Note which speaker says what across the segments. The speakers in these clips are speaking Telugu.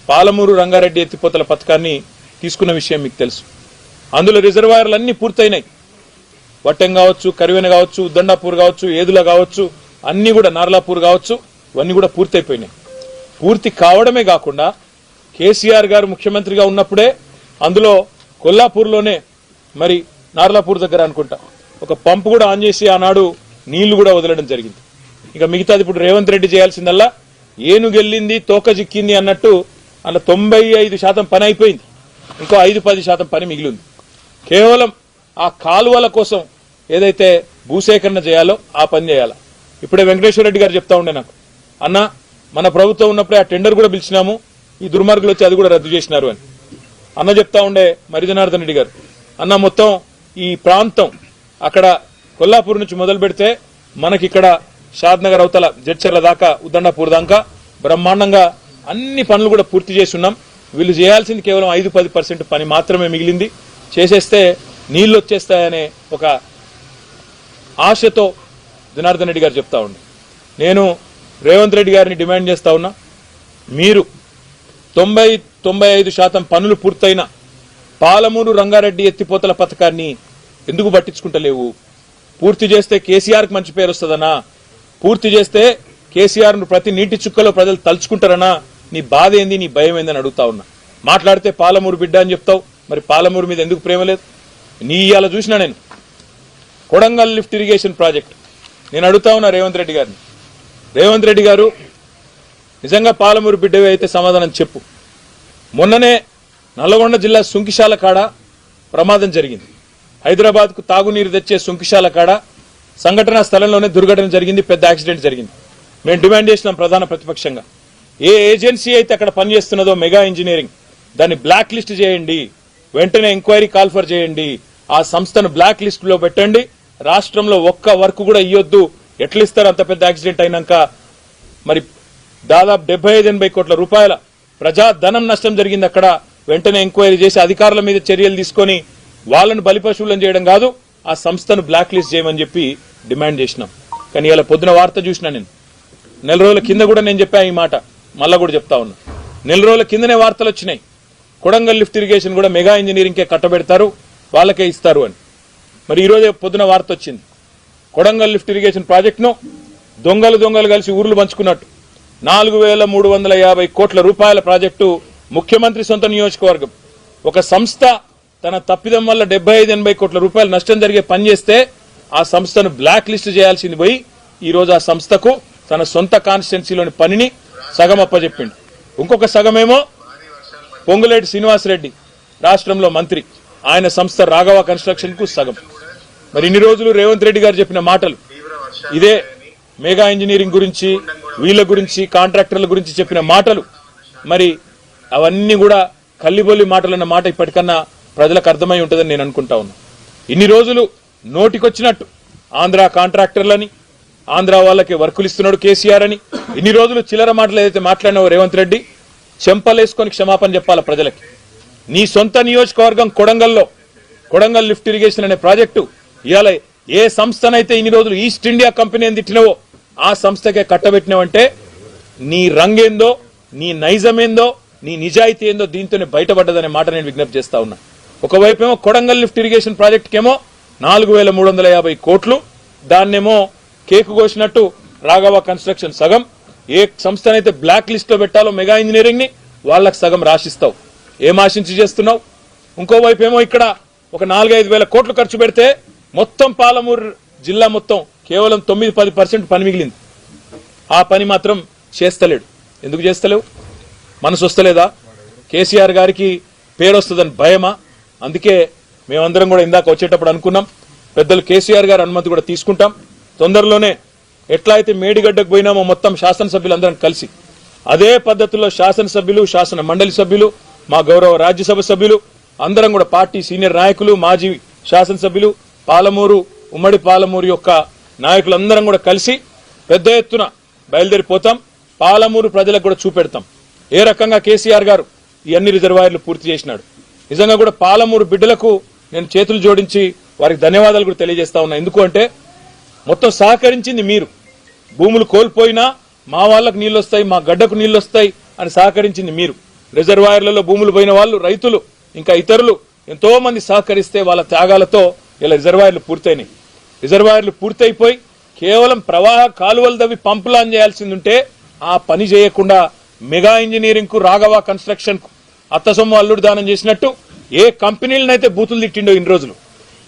Speaker 1: పాలమూరు రంగారెడ్డి ఎత్తిపోతల పథకాన్ని తీసుకున్న విషయం మీకు తెలుసు. అందులో రిజర్వాయర్లన్నీ పూర్తయినాయి. వట్టెం కావచ్చు, కరివెన కావచ్చు, ఉద్దండాపూర్ కావచ్చు, ఏదుల కావచ్చు, అన్ని కూడా నార్లాపూర్ కావచ్చు, ఇవన్నీ కూడా పూర్తయిపోయినాయి. పూర్తి కావడమే కాకుండా కేసీఆర్ గారు ముఖ్యమంత్రిగా ఉన్నప్పుడే అందులో కొల్లాపూర్లోనే మరి నార్లాపూర్ దగ్గర అనుకుంటా ఒక పంపు కూడా ఆన్ చేసి ఆనాడు నీళ్లు కూడా వదలడం జరిగింది. ఇక మిగతాది ఇప్పుడు రేవంత్ రెడ్డి చేయాల్సిందల్లా ఏనుగెళ్ళింది తోక చిక్కింది అన్నట్టు అలా 95% పని అయిపోయింది. ఇంకో 5-10% పని మిగిలింది. కేవలం ఆ కాలువల కోసం ఏదైతే భూసేకరణ చేయాలో ఆ పని చేయాలా. ఇప్పుడే వెంకటేశ్వర రెడ్డి గారు చెప్తా ఉండే నాకు, అన్న మన ప్రభుత్వం ఉన్నప్పుడే ఆ టెండర్ కూడా పిలిచినాము, ఈ దుర్మార్గులు వచ్చి అది కూడా రద్దు చేసినారు అని అన్న చెప్తా ఉండే. మరి జనార్దన్ రెడ్డి గారు అన్న మొత్తం ఈ ప్రాంతం అక్కడ కొల్లాపూర్ నుంచి మొదలు పెడితే మనకిక్కడ షాద్ నగర్ అవతల జడ్చర్ల దాకా ఉద్దండాపూర్ దాకా బ్రహ్మాండంగా అన్ని పనులు కూడా పూర్తి చేసి ఉన్నాం. వీళ్ళు చేయాల్సింది కేవలం 5-10% పని మాత్రమే మిగిలింది. చేసేస్తే నీళ్లు వచ్చేస్తాయనే ఒక ఆశతో జనార్దన్ రెడ్డి గారు చెప్తా ఉండే. నేను రేవంత్ రెడ్డి గారిని డిమాండ్ చేస్తా ఉన్నా, మీరు 90-95% పనులు పూర్తయిన పాలమూరు రంగారెడ్డి ఎత్తిపోతల పథకాన్ని ఎందుకు పట్టించుకుంటలేవు? పూర్తి చేస్తే కేసీఆర్కి మంచి పేరు వస్తుందనా? పూర్తి చేస్తే కేసీఆర్ను ప్రతి నీటి చుక్కలో ప్రజలు తలుచుకుంటారనా? నీ బాధ ఏంది, నీ భయం ఏందని అడుగుతా ఉన్నా. మాట్లాడితే పాలమూరు బిడ్డ అని చెప్తావు, మరి పాలమూరు మీద ఎందుకు ప్రేమ లేదు? నీ ఇవాళ చూసినా నేను కొడంగల్ లిఫ్ట్ ఇరిగేషన్ ప్రాజెక్ట్ నేను అడుగుతా ఉన్నా రేవంత్ రెడ్డి గారిని. రేవంత్ రెడ్డి గారు నిజంగా పాలమూరు బిడ్డవే అయితే సమాధానం చెప్పు. మొన్ననే నల్లగొండ జిల్లా సుంకిశాల కాడ ప్రమాదం జరిగింది. హైదరాబాద్కు తాగునీరు తెచ్చే సుంకిశాల కాడ సంఘటనా స్థలంలోనే దుర్ఘటన జరిగింది, పెద్ద యాక్సిడెంట్ జరిగింది. మేము డిమాండ్ చేసినాం ప్రధాన ప్రతిపక్షంగా, ఏ ఏజెన్సీ అయితే అక్కడ పనిచేస్తున్నదో మెగా ఇంజనీరింగ్ దాన్ని బ్లాక్ లిస్ట్ చేయండి, వెంటనే ఎంక్వైరీ కాల్ఫర్ చేయండి, ఆ సంస్థను బ్లాక్ లిస్ట్ లో పెట్టండి. రాష్ట్రంలో ఒక్క వర్క్ కూడా ఇయ్యొద్దు. ఎట్లా ఇస్తారు అంత పెద్ద యాక్సిడెంట్ అయినాక? మరి దాదాపు 75-80 కోట్ల రూపాయల ప్రజాధనం నష్టం జరిగింది అక్కడ. వెంటనే ఎంక్వైరీ చేసి అధికారుల మీద చర్యలు తీసుకొని వాళ్ళను బలిపశువులను చేయడం కాదు, ఆ సంస్థను బ్లాక్ లిస్ట్ చేయమని చెప్పి డిమాండ్ చేసినాం. కానీ ఇలా పొద్దున వార్త చూసినా నేను, నెల రోజుల కింద కూడా నేను చెప్పా ఈ మాట, మళ్ళా కూడా చెప్తా ఉన్నా. నెల రోజుల కిందనే వార్తలు వచ్చినాయి, కొడంగల్ లిఫ్ట్ ఇరిగేషన్ కూడా మెగా ఇంజనీరింగ్కే కట్టబెడతారు, వాళ్ళకే ఇస్తారు అని. మరి ఈ రోజే పొద్దున వార్త వచ్చింది, కొడంగల్ లిఫ్ట్ ఇరిగేషన్ ప్రాజెక్టును దొంగలు కలిసి ఊర్లు పంచుకున్నట్టు 4350 కోట్ల రూపాయల ప్రాజెక్టు ముఖ్యమంత్రి సొంత నియోజకవర్గం. ఒక సంస్థ తన తప్పిదం వల్ల 75-80 కోట్ల రూపాయలు నష్టం జరిగే పని చేస్తే ఆ సంస్థను బ్లాక్ లిస్ట్ చేయాల్సింది పోయి ఈ రోజు ఆ సంస్థకు తన సొంత కాన్స్టిట్యున్సీలోని పనిని సగం అప్పచెప్పిండు. ఇంకొక సగమేమో పొంగులేటి శ్రీనివాసరెడ్డి రాష్ట్రంలో మంత్రి, ఆయన సంస్థ రాఘవ కన్స్ట్రక్షన్ కు సగం. మరి ఇన్ని రోజులు రేవంత్ రెడ్డి గారు చెప్పిన మాటలు ఇదే, మెగా ఇంజనీరింగ్ గురించి, వీళ్ళ గురించి, కాంట్రాక్టర్ల గురించి చెప్పిన మాటలు, మరి అవన్నీ కూడా కల్లిబొల్లి మాటలన్న మాట ఇప్పటికన్నా ప్రజలకు అర్థమై ఉంటుందని నేను అనుకుంటా ఉన్నా. ఇన్ని రోజులు నోటికొచ్చినట్టు ఆంధ్ర కాంట్రాక్టర్లని, ఆంధ్ర వాళ్ళకి వర్కులు ఇస్తున్నాడు కేసీఆర్ అని ఇన్ని రోజులు చిల్లర మాటలు ఏదైతే మాట్లాడినావో రేవంత్ రెడ్డి, చెంపలేసుకొని క్షమాపణ చెప్పాల ప్రజలకి. నీ సొంత నియోజకవర్గం కొడంగల్లో కొడంగల్ లిఫ్ట్ ఇరిగేషన్ అనే ప్రాజెక్టు ఇవాళ ఏ సంస్థనైతే ఇన్ని రోజులు ఈస్ట్ ఇండియా కంపెనీ అని తిట్టినవో ఆ సంస్థకే కట్టబెట్టినవంటే నీ రంగేందో, నీ నైజమేందో, నీ నిజాయితీ ఏందో దీంతోనే బయటపడ్డదనే మాట నేను విజ్ఞప్తి చేస్తా ఉన్నా. ఒకవైపేమో కొడంగల్ లిఫ్ట్ ఇరిగేషన్ ప్రాజెక్టుకేమో 4350 కోట్లు, దాన్నేమో కేకు కోసినట్టు రాఘవ కన్స్ట్రక్షన్ సగం. ఏ సంస్థనైతే బ్లాక్ లిస్ట్ లో పెట్టాలో మెగా ఇంజనీరింగ్ ని వాళ్ళకి సగం రాసిస్తావు. ఏం ఆశించి చేస్తున్నావు? ఇంకోవైపేమో ఇక్కడ ఒక 4-5 వేల కోట్లు ఖర్చు పెడితే మొత్తం పాలమూరు జిల్లా మొత్తం కేవలం 9-10% పని మిగిలింది. ఆ పని మాత్రం చేస్తలేడు. ఎందుకు చేస్తలేవు? మనసు వస్తలేదా? కేసీఆర్ గారికి పేరు వస్తుందని భయమా? అందుకే మేమందరం కూడా ఇందాక వచ్చేటప్పుడు అనుకున్నాం, పెద్దలు కేసీఆర్ గారి అనుమతి కూడా తీసుకుంటాం. తొందరలోనే ఎట్లా అయితే మేడిగడ్డకు పోయినామో మొత్తం శాసనసభ్యులందరం కలిసి అదే పద్ధతిలో శాసనసభ్యులు, శాసన మండలి సభ్యులు, మా గౌరవ రాజ్యసభ సభ్యులు అందరం కూడా పార్టీ సీనియర్ నాయకులు, మాజీ శాసనసభ్యులు, పాలమూరు ఉమ్మడి పాలమూరు యొక్క నాయకులందరం కూడా కలిసి పెద్ద ఎత్తున బయలుదేరిపోతాం. పాలమూరు ప్రజలకు కూడా చూపెడతాం ఏ రకంగా కేసీఆర్ గారు ఈ అన్ని రిజర్వాయర్లు పూర్తి చేసినాడు. నిజంగా కూడా పాలమూరు బిడ్డలకు నేను చేతులు జోడించి వారికి ధన్యవాదాలు కూడా తెలియజేస్తా ఉన్నా. ఎందుకు అంటే మొత్తం సహకరించింది మీరు. భూములు కోల్పోయినా మా వాళ్ళకు నీళ్ళు వస్తాయి, మా గడ్డకు నీళ్ళు వస్తాయి అని సహకరించింది మీరు. రిజర్వాయర్లలో భూములు పోయిన వాళ్ళు, రైతులు, ఇంకా ఇతరులు ఎంతో మంది సహకరిస్తే వాళ్ళ త్యాగాలతో ఇలా రిజర్వాయర్లు పూర్తయినాయి. రిజర్వాయర్లు పూర్తయిపోయి కేవలం ప్రవాహ కాలువలు దవ్వి పంపులు ఆన్ చేయాల్సింది ఉంటే ఆ పని చేయకుండా మెగా ఇంజనీరింగ్ కు, రాఘవ కన్స్ట్రక్షన్ కు అత్తసొమ్ము అల్లుడు దానం చేసినట్టు ఏ కంపెనీలనైతే బూతులు తిట్టిండో ఇన్ని రోజులు,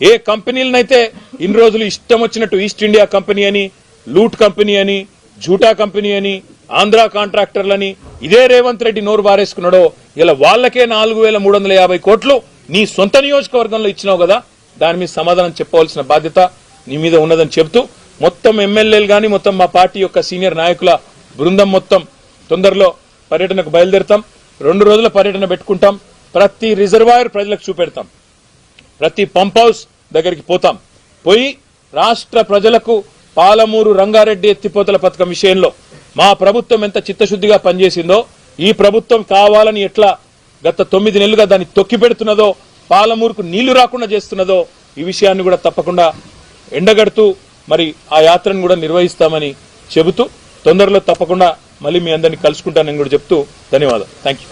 Speaker 1: ఏ కంపెనీలనైతే ఇన్ని రోజులు ఇష్టం వచ్చినట్టు ఈస్ట్ ఇండియా కంపెనీ అని, లూట్ కంపెనీ అని, జూటా కంపెనీ అని, ఆంధ్ర కాంట్రాక్టర్లని ఇదే రేవంత్ రెడ్డి నోరు బారేసుకున్నాడో ఇలా వాళ్లకే 4,350 కోట్లు నీ సొంత నియోజకవర్గంలో ఇచ్చినావు కదా, దాని మీద సమాధానం చెప్పవలసిన బాధ్యత నీ మీద ఉన్నదని చెబుతూ మొత్తం ఎమ్మెల్యేలు గాని, మొత్తం మా పార్టీ యొక్క సీనియర్ నాయకుల బృందం మొత్తం తొందరలో పర్యటనకు బయలుదేరుతాం. 2 రోజుల పర్యటన పెట్టుకుంటాం. ప్రతి రిజర్వాయర్ ప్రజలకు చూపెడతాం, ప్రతి పంప్ హౌస్ దగ్గరికి పోతాం. పోయి రాష్ట్ర ప్రజలకు పాలమూరు రంగారెడ్డి ఎత్తిపోతల పథకం విషయంలో మా ప్రభుత్వం ఎంత చిత్తశుద్దిగా పనిచేసిందో, ఈ ప్రభుత్వం కావాలని ఎట్లా గత 9 నెలలుగా దాన్ని తొక్కి పెడుతున్నదో, పాలమూరుకు నీళ్లు రాకుండా చేస్తున్నదో ఈ విషయాన్ని కూడా తప్పకుండా ఎండగడుతూ మరి ఆ యాత్రను కూడా నిర్వహిస్తామని చెబుతూ తొందరలో తప్పకుండా మళ్ళీ మీ అందరినీ కలుసుకుంటానని కూడా చెప్తూ ధన్యవాదాలు. Thank you.